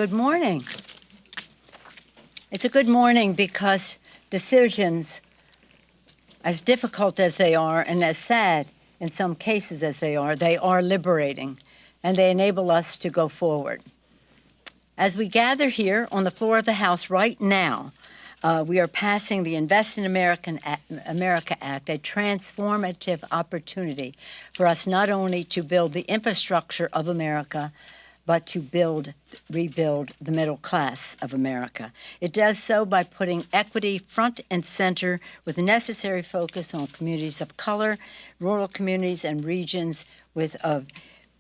Good morning. It's a good morning because decisions, as difficult as they are and as sad in some cases as they are liberating, and they enable us to go forward. As we gather here on the floor of the House right now, we are passing the Invest in America Act, a transformative opportunity for us not only to build the infrastructure of America, but to rebuild the middle class of America. It does so by putting equity front and center with the necessary focus on communities of color, rural communities, and regions with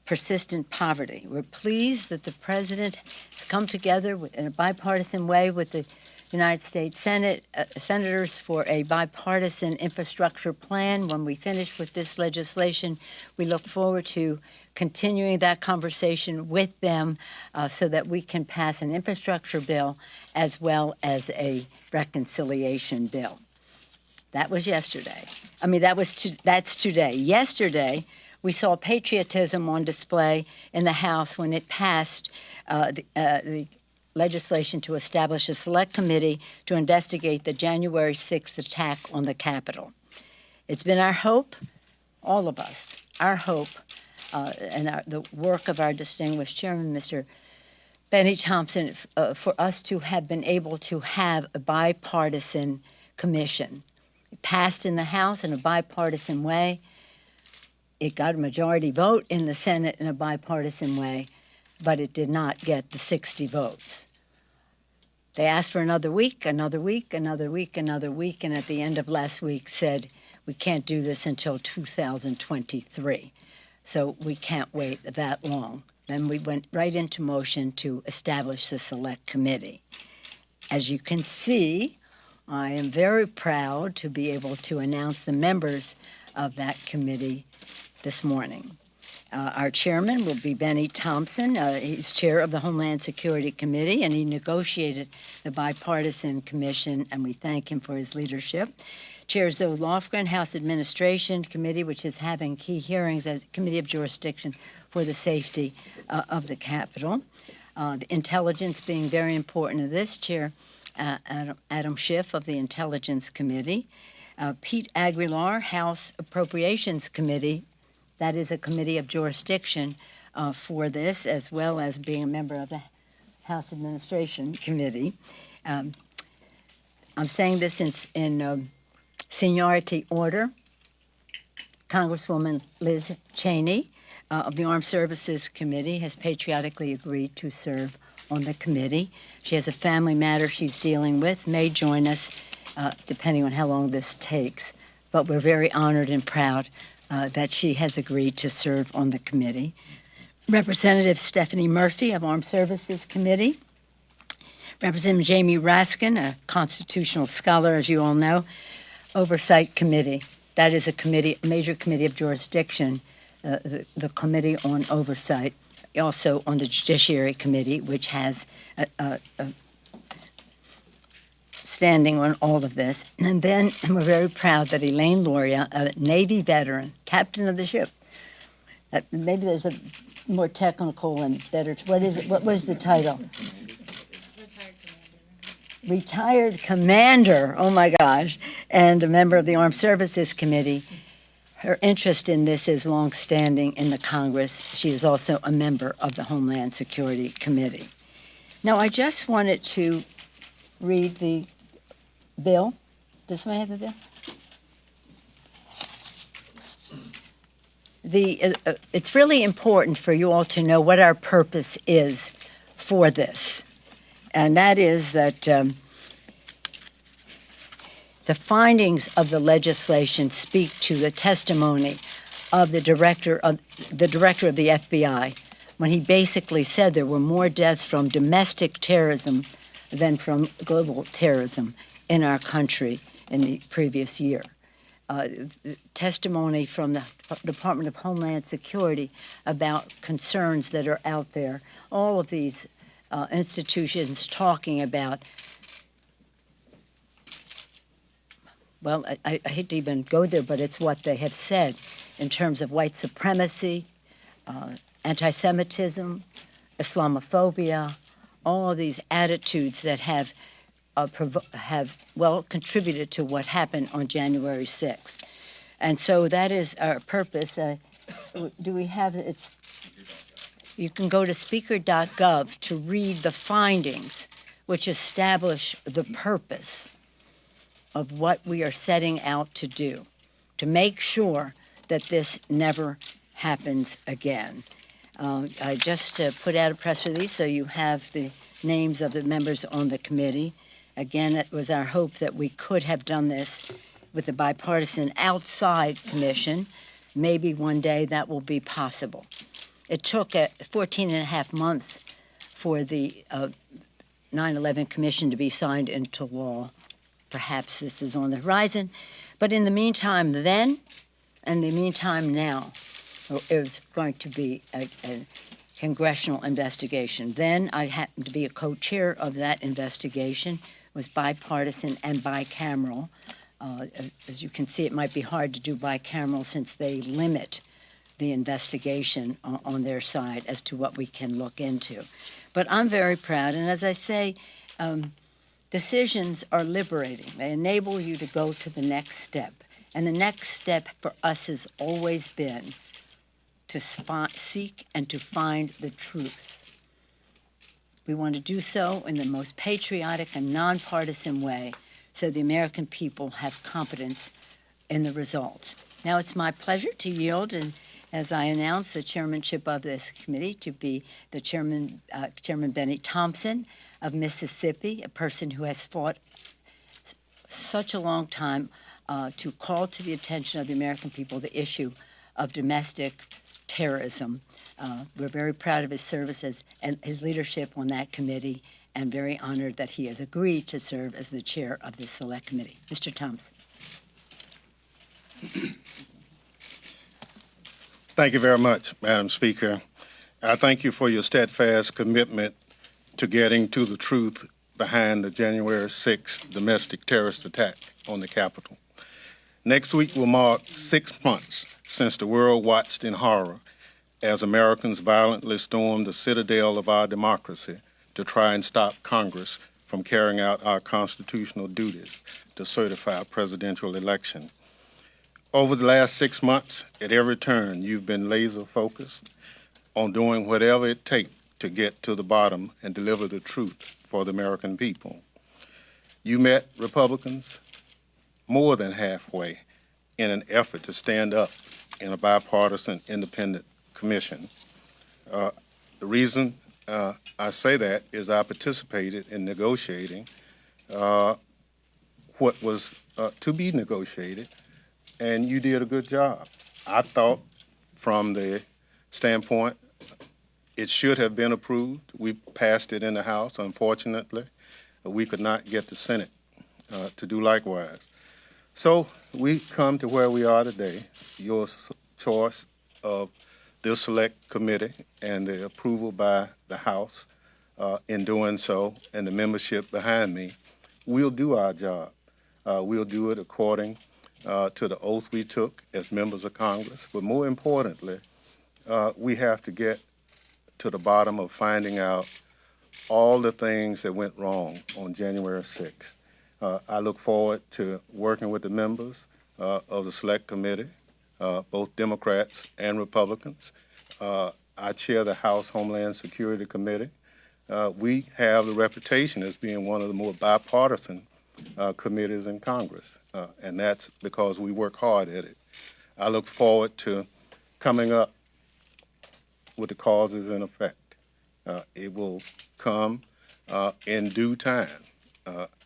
persistent poverty. We're pleased that the President has come together in a bipartisan way with the United States Senate senators for a bipartisan infrastructure plan. When we finish with this legislation, we look forward to continuing that conversation with them so that we can pass an infrastructure bill as well as a reconciliation bill. That was yesterday. That's today. Yesterday, we saw patriotism on display in the House when it passed the legislation to establish a select committee to investigate the January 6th attack on the Capitol. It's been our hope, all of us, our hope, and the work of our distinguished chairman, Mr. Benny Thompson, for us to have been able to have a bipartisan commission. It passed in the House in a bipartisan way. It got a majority vote in the Senate in a bipartisan way, but it did not get the 60 votes. They asked for another week, and at the end of last week said, we can't do this until 2023. So we can't wait that long. Then we went right into motion to establish the select committee. As you can see, I am very proud to be able to announce the members of that committee this morning. Our chairman will be Benny Thompson. He's chair of the Homeland Security Committee, and he negotiated the bipartisan commission, and we thank him for his leadership. Chair Zoe Lofgren, House Administration Committee, which is having key hearings as Committee of Jurisdiction for the safety of the Capitol. The intelligence being very important to this, Chair Adam Schiff of the Intelligence Committee. Pete Aguilar, House Appropriations Committee. That is a committee of jurisdiction for this, as well as being a member of the House Administration Committee. I'm saying this in seniority order. Congresswoman Liz Cheney of the Armed Services Committee has patriotically agreed to serve on the committee. She has a family matter she's dealing with, may join us depending on how long this takes. But we're very honored and proud that she has agreed to serve on the committee. Representative Stephanie Murphy of Armed Services Committee. Representative Jamie Raskin, a constitutional scholar, as you all know. Oversight Committee. That is a major committee of jurisdiction, the Committee on Oversight. Also on the Judiciary Committee, which has a standing on all of this. And then we're very proud that Elaine Loria, a Navy veteran, captain of the ship, maybe there's a more technical and better, what was the title? Retired Commander, oh my gosh, and a member of the Armed Services Committee. Her interest in this is longstanding in the Congress. She is also a member of the Homeland Security Committee. Now, I just wanted to read the bill. Does somebody have a bill? It's really important for you all to know what our purpose is for this. And that is that the findings of the legislation speak to the testimony of the director of the FBI when he basically said there were more deaths from domestic terrorism than from global terrorism in our country in the previous year. Testimony from the Department of Homeland Security about concerns that are out there. All of these institutions talking about, well, I hate to even go there, but it's what they have said in terms of white supremacy, anti-Semitism, Islamophobia, all of these attitudes that have contributed to what happened on January 6th. And so that is our purpose. Do we have it's? You can go to speaker.gov to read the findings, which establish the purpose of what we are setting out to do, to make sure that this never happens again. I just put out a press release so you have the names of the members on the committee. Again, it was our hope that we could have done this with a bipartisan outside commission. Maybe one day that will be possible. It took 14 and a half months for the 9/11 Commission to be signed into law. Perhaps this is on the horizon. But in the meantime then, and the meantime now, it was going to be a congressional investigation. Then I happened to be a co-chair of that investigation. It was bipartisan and bicameral. As you can see, it might be hard to do bicameral since they limit the investigation on their side as to what we can look into. But I'm very proud, and as I say, decisions are liberating. They enable you to go to the next step. And the next step for us has always been to seek and to find the truth. We want to do so in the most patriotic and nonpartisan way so the American people have confidence in the results. Now it's my pleasure to yield, and as I announced, the chairmanship of this committee to be the Chairman Benny Thompson of Mississippi, a person who has fought such a long time to call to the attention of the American people the issue of domestic terrorism. We're very proud of his services and his leadership on that committee, and very honored that he has agreed to serve as the chair of this select committee. Mr. Thompson. Thank you very much, Madam Speaker. I thank you for your steadfast commitment to getting to the truth behind the January 6th domestic terrorist attack on the Capitol. Next week will mark 6 months since the world watched in horror as Americans violently stormed the citadel of our democracy to try and stop Congress from carrying out our constitutional duties to certify a presidential election. Over the last 6 months, at every turn, you've been laser focused on doing whatever it takes to get to the bottom and deliver the truth for the American people. You met Republicans more than halfway in an effort to stand up in a bipartisan independent commission. The reason I say that is I participated in negotiating what was to be negotiated, and you did a good job. I thought from the standpoint it should have been approved. We passed it in the House. Unfortunately, we could not get the Senate to do likewise. So we come to where we are today, your choice of this select committee and the approval by the House in doing so, and the membership behind me. We'll do our job. We'll do it according to the oath we took as members of Congress. But more importantly, we have to get to the bottom of finding out all the things that went wrong on January 6th. I look forward to working with the members of the Select Committee, both Democrats and Republicans. I chair the House Homeland Security Committee. We have the reputation as being one of the more bipartisan committees in Congress, and that's because we work hard at it. I look forward to coming up with the causes in effect. It will come in due time.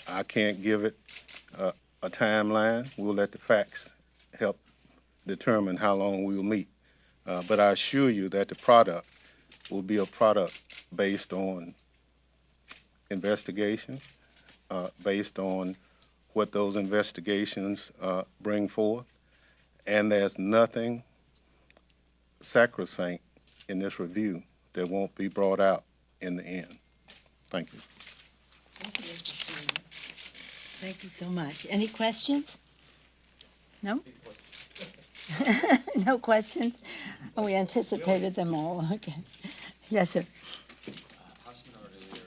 I can't give it a timeline. We'll let the facts help determine how long we will meet. But I assure you that the product will be a product based on investigation, based on what those investigations bring forth, and there's nothing sacrosanct in this review that won't be brought out in the end. Thank you. Thank you, Mr. Chairman. Thank you so much. Any questions? No? No questions? Oh, we anticipated them all. Okay. Yes, sir. House Minority Leader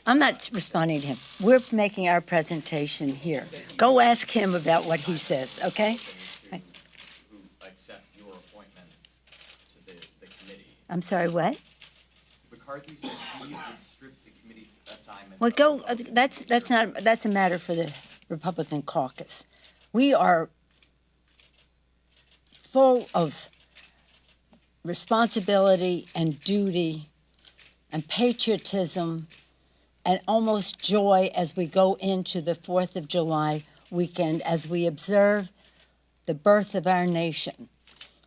I'm not responding to him. We're making our presentation here. Go ask him about what he says, okay? Who accept your appointment to the committee. I'm sorry, what? McCarthy said he would strip the committee's assignment. Well, go. That's a matter for the Republican caucus. We are full of responsibility and duty and patriotism and almost joy as we go into the 4th of July weekend, as we observe the birth of our nation,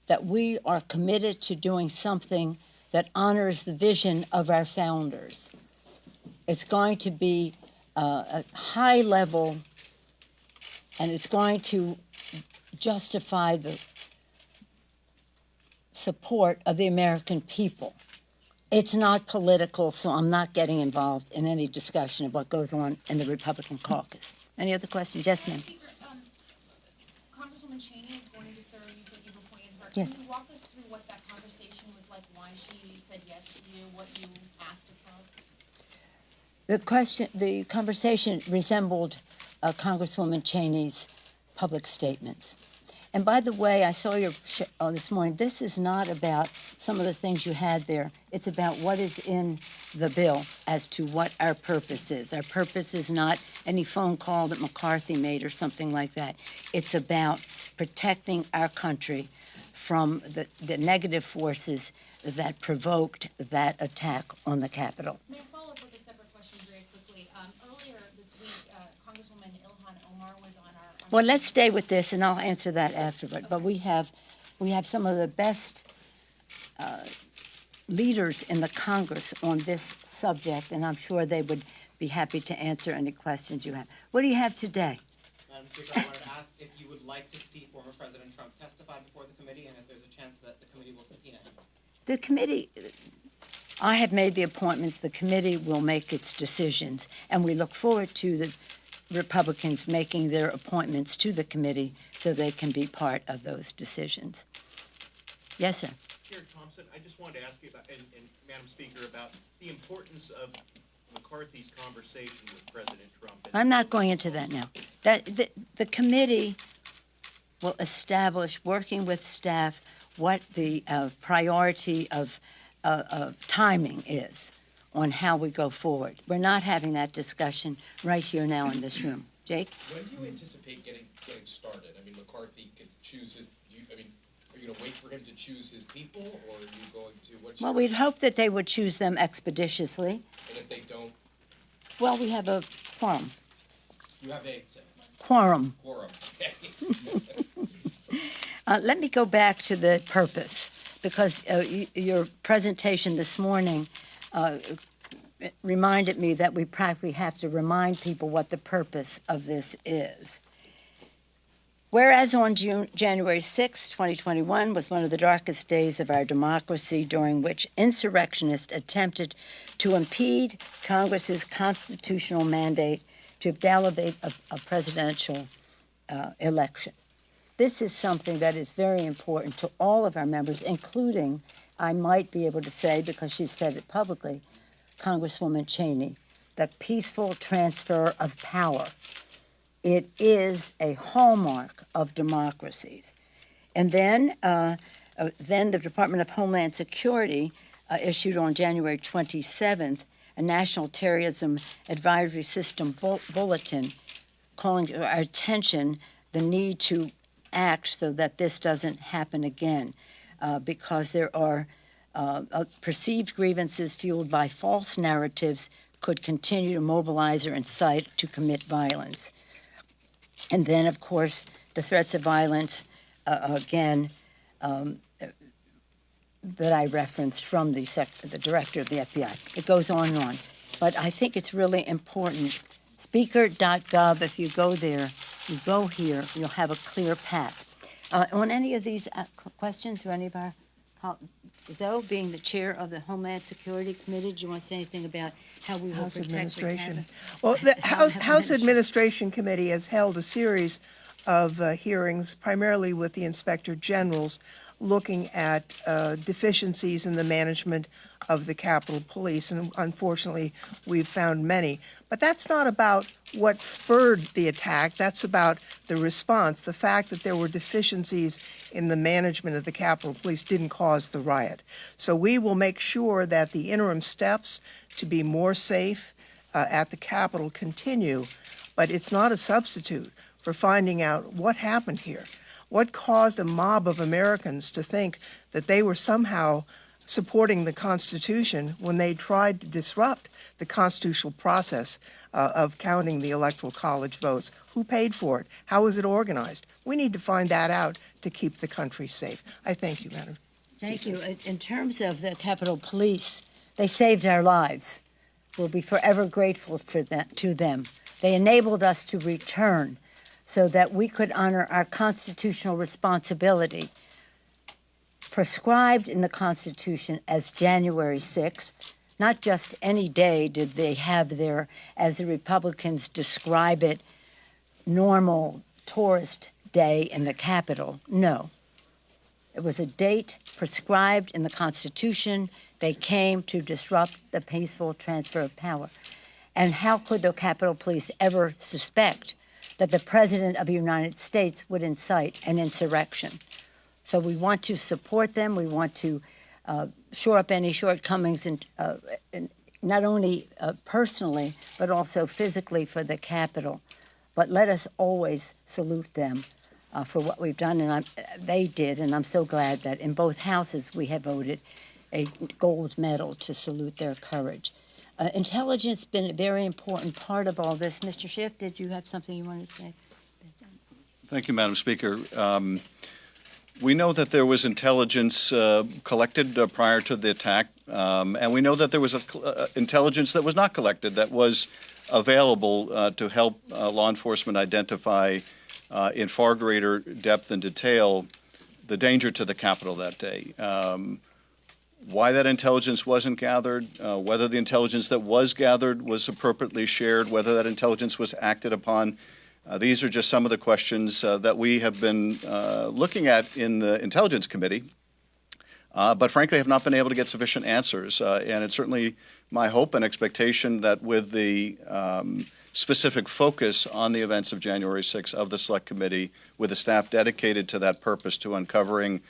that we are committed to doing something that honors the vision of our founders. It's going to be a high level, and it's going to justify the support of the American people. It's not political, so I'm not getting involved in any discussion of what goes on in the Republican caucus. Any other questions? Yes, ma'am. Speaker, Congresswoman Cheney is going to serve. You said you've appointed her. Yes. Can you walk us through what that conversation was like, why she said yes to you, what you asked of her? The conversation resembled Congresswoman Cheney's public statements. And by the way, I saw your this morning. This is not about some of the things you had there. It's about what is in the bill as to what our purpose is. Our purpose is not any phone call that McCarthy made or something like that. It's about protecting our country from the negative forces that provoked that attack on the Capitol. May I follow up with a separate question very quickly? Earlier this week, Congresswoman Ilhan Omar was on our... Well, let's stay with this, and I'll answer that afterward. Okay. But we have some of the best leaders in the Congress on this subject, and I'm sure they would be happy to answer any questions you have. What do you have today? Madam Speaker, I wanted to ask if you would like to see former President Trump testify before the committee, and if there's a chance that the committee will subpoena him. The committee, I have made the appointments. The committee will make its decisions, and we look forward to the Republicans making their appointments to the committee so they can be part of those decisions. Yes, sir. Chair Thompson, I just wanted to ask you about, and Madam Speaker, about the importance of McCarthy's conversation with President Trump. I'm not going into that now. The committee will establish, working with staff, what the priority of timing is on how we go forward. We're not having that discussion right here now in this room. Jake? When do you anticipate getting started? I mean, McCarthy could choose his, are you going to wait for him to choose his people, or are you going to, Well, we'd hope that they would choose them expeditiously. And if they don't? Well, we have a quorum. You have a Quorum. okay. Let me go back to the purpose, because your presentation this morning reminded me that we practically have to remind people what the purpose of this is. Whereas on January 6, 2021 was one of the darkest days of our democracy, during which insurrectionists attempted to impede Congress's constitutional mandate to validate a presidential election. This is something that is very important to all of our members, including, I might be able to say, because she said it publicly, Congresswoman Cheney, the peaceful transfer of power. It is a hallmark of democracies. And then the Department of Homeland Security issued on January 27th a National Terrorism Advisory System bulletin calling to our attention the need to act so that this doesn't happen again, because there are perceived grievances fueled by false narratives could continue to mobilize or incite to commit violence. And then, of course, the threats of violence, again, that I referenced from the director of the FBI. It goes on and on. But I think it's really important. Speaker.gov, if you go there, you go here, you'll have a clear path. On any of these questions, or any of our, Zoe, being the chair of the Homeland Security Committee, do you want to say anything about how we will House protect Administration. the Well, the House Administration Committee has held a series of hearings, primarily with the Inspector Generals, looking at deficiencies in the management of the Capitol Police, and unfortunately, we've found many. But that's not about what spurred the attack. That's about the response. The fact that there were deficiencies in the management of the Capitol Police didn't cause the riot. So we will make sure that the interim steps to be more safe at the Capitol continue, but it's not a substitute for finding out what happened here. What caused a mob of Americans to think that they were somehow supporting the Constitution when they tried to disrupt the constitutional process of counting the Electoral College votes? Who paid for it? How was it organized? We need to find that out to keep the country safe. I thank you, Madam. Thank you. In terms of the Capitol Police, they saved our lives. We'll be forever grateful for that, to them. They enabled us to return so that we could honor our constitutional responsibility prescribed in the Constitution as January 6th. Not just any day did they have their, as the Republicans describe it, normal tourist day in the Capitol. No. It was a date prescribed in the Constitution. They came to disrupt the peaceful transfer of power. And how could the Capitol Police ever suspect that the President of the United States would incite an insurrection? So we want to support them. We want to shore up any shortcomings, in not only personally, but also physically for the Capitol. But let us always salute them for what we've done, and they did, and I'm so glad that in both houses we have voted a gold medal to salute their courage. Intelligence has been a very important part of all this. Mr. Schiff, did you have something you wanted to say? Thank you, Madam Speaker. We know that there was intelligence collected prior to the attack, and we know that there was intelligence that was not collected, that was available to help law enforcement identify in far greater depth and detail the danger to the Capitol that day. Why that intelligence wasn't gathered, whether the intelligence that was gathered was appropriately shared, whether that intelligence was acted upon. These are just some of the questions that we have been looking at in the Intelligence Committee, but frankly have not been able to get sufficient answers. And it's certainly my hope and expectation that with the specific focus on the events of January 6th of the Select Committee, with the staff dedicated to that purpose, to uncovering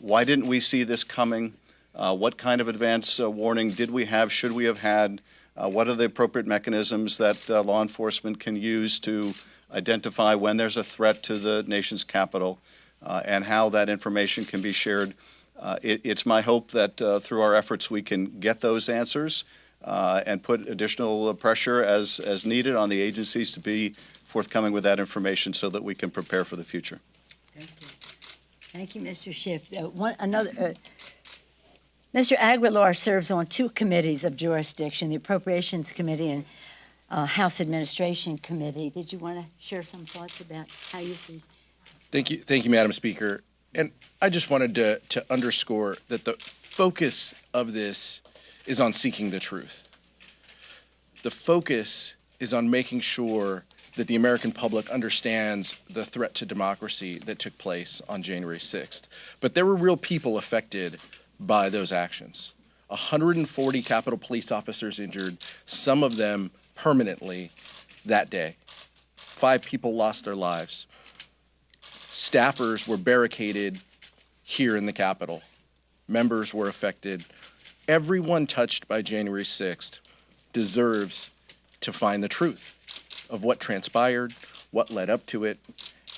why didn't we see this coming, what kind of advance warning did we have, should we have had, what are the appropriate mechanisms that law enforcement can use to identify when there's a threat to the nation's capital, and how that information can be shared. It's my hope that through our efforts we can get those answers and put additional pressure as needed on the agencies to be forthcoming with that information so that we can prepare for the future. Thank you. Thank you, Mr. Schiff. Mr. Aguilar serves on two committees of jurisdiction, the Appropriations Committee and House Administration Committee. Did you want to share some thoughts about how you see? Thank you, Madam Speaker. And I just wanted to underscore that the focus of this is on seeking the truth. The focus is on making sure that the American public understands the threat to democracy that took place on January 6th. But there were real people affected by those actions. 140 Capitol Police officers injured, some of them permanently that day. 5 people lost their lives. Staffers were barricaded here in the Capitol. Members were affected. Everyone touched by January 6th deserves to find the truth of what transpired, what led up to it,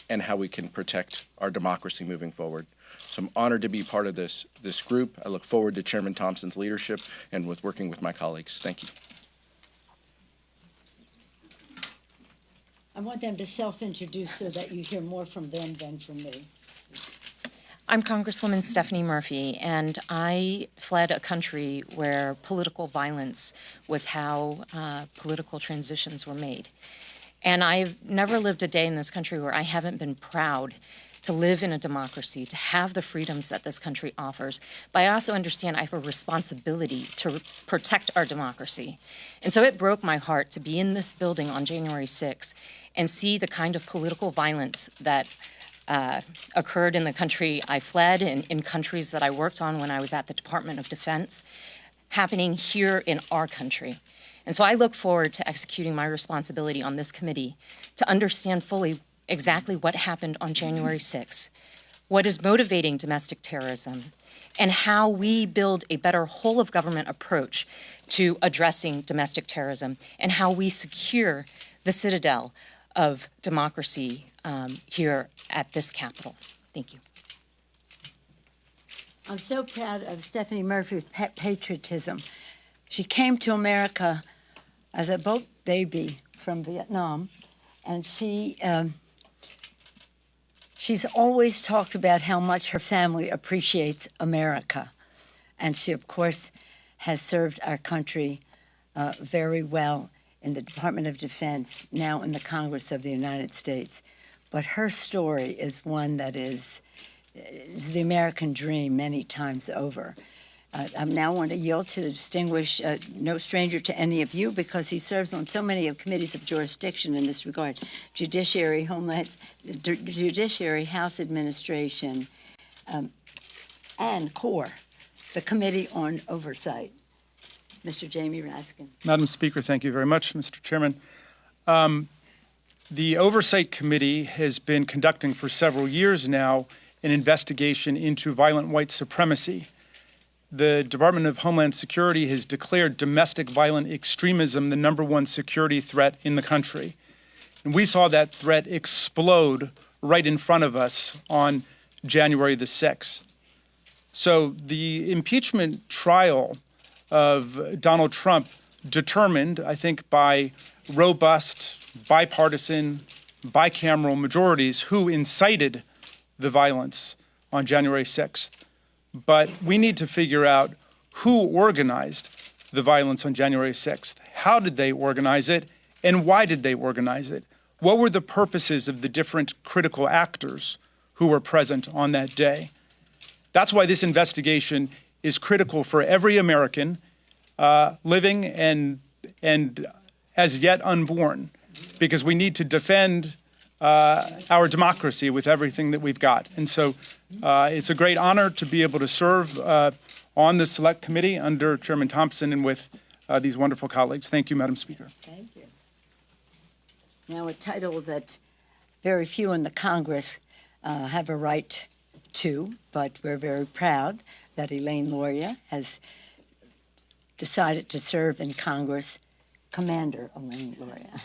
and how we can protect our democracy moving forward. So I'm honored to be part of this group. I look forward to Chairman Thompson's leadership and with working with my colleagues. Thank you. I want them to self-introduce so that you hear more from them than from me. I'm Congresswoman Stephanie Murphy, and I fled a country where political violence was how political transitions were made. And I've never lived a day in this country where I haven't been proud to live in a democracy, to have the freedoms that this country offers. But I also understand I have a responsibility to protect our democracy. And so it broke my heart to be in this building on January 6th and see the kind of political violence that occurred in the country I fled and in countries that I worked on when I was at the Department of Defense, happening here in our country. And so I look forward to executing my responsibility on this committee to understand fully exactly what happened on January 6th, what is motivating domestic terrorism, and how we build a better whole-of-government approach to addressing domestic terrorism, and how we secure the citadel of democracy here at this Capitol. Thank you. I'm so proud of Stephanie Murphy's patriotism. She came to America as a boat baby from Vietnam, and she's always talked about how much her family appreciates America. And she, of course, has served our country very well in the Department of Defense, now in the Congress of the United States. But her story is one that is the American dream many times over. I now want to yield to the distinguished, no stranger to any of you, because he serves on so many of committees of jurisdiction in this regard: Judiciary, Judiciary, House Administration, and CORE, the Committee on Oversight. Mr. Jamie Raskin. Madam Speaker, thank you very much, Mr. Chairman. The Oversight Committee has been conducting for several years now an investigation into violent white supremacy. The Department of Homeland Security has declared domestic violent extremism the #1 security threat in the country. And we saw that threat explode right in front of us on January the 6th. So the impeachment trial of Donald Trump determined, I think, by robust, bipartisan, bicameral majorities who incited the violence on January 6th. But we need to figure out who organized the violence on January 6th. How did they organize it, and why did they organize it? What were the purposes of the different critical actors who were present on that day? That's why this investigation is critical for every American living and as yet unborn, because we need to defend our democracy with everything that we've got. And so it's a great honor to be able to serve on the Select Committee under Chairman Thompson and with these wonderful colleagues. Thank you, Madam Speaker. Thank you. Now, a title that very few in the Congress have a right to, but we're very proud that Elaine Loria has decided to serve in Congress. Commander Elaine Loria.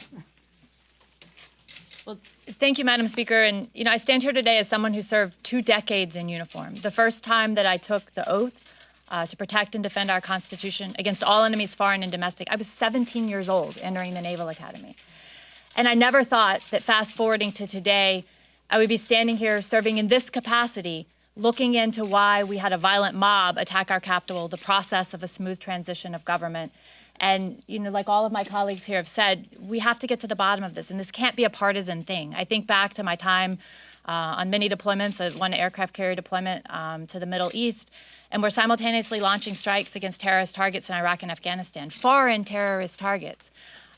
Well, thank you, Madam Speaker. And, I stand here today as someone who served 2 decades in uniform. The first time that I took the oath to protect and defend our Constitution against all enemies, foreign and domestic, I was 17 years old entering the Naval Academy. And I never thought that fast forwarding to today, I would be standing here serving in this capacity, looking into why we had a violent mob attack our Capitol, the process of a smooth transition of government. And, like all of my colleagues here have said, we have to get to the bottom of this, and this can't be a partisan thing. I think back to my time on many deployments, one aircraft carrier deployment to the Middle East, and we're simultaneously launching strikes against terrorist targets in Iraq and Afghanistan, foreign terrorist targets.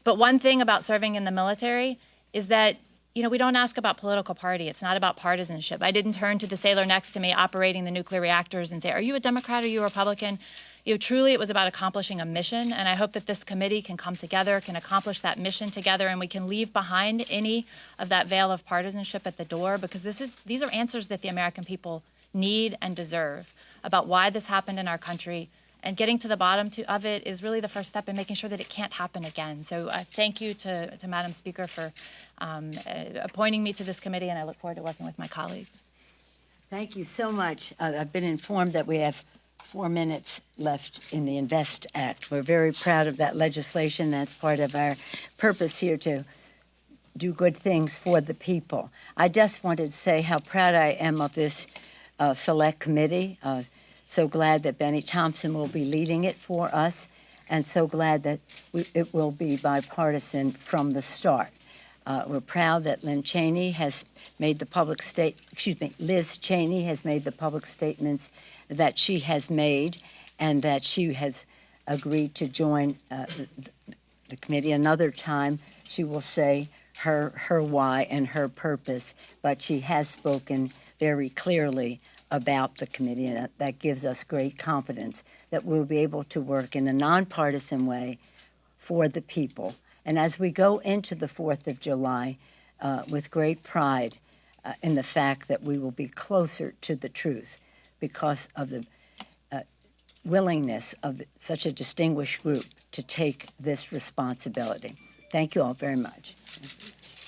But one thing about serving in the military is that, we don't ask about political party. It's not about partisanship. I didn't turn to the sailor next to me operating the nuclear reactors and say, are you a Democrat, are you a Republican? Truly, it was about accomplishing a mission, and I hope that this committee can come together, can accomplish that mission together, and we can leave behind any of that veil of partisanship at the door, because these are answers that the American people need and deserve about why this happened in our country, and getting to the bottom of it is really the first step in making sure that it can't happen again. So thank you to Madam Speaker for appointing me to this committee, and I look forward to working with my colleagues. Thank you so much. I've been informed that we have 4 minutes left in the INVEST Act. We're very proud of that legislation. That's part of our purpose here to do good things for the people. I just wanted to say how proud I am of this select committee. So glad that Benny Thompson will be leading it for us, and so glad that it will be bipartisan from the start. We're proud that Liz Cheney has made the public statements that she has made, and that she has agreed to join the committee. Another time, she will say her why and her purpose, but she has spoken very clearly about the committee, and that gives us great confidence that we'll be able to work in a nonpartisan way for the people. And as we go into the 4th of July with great pride in the fact that we will be closer to the truth because of the willingness of such a distinguished group to take this responsibility. Thank you all very much.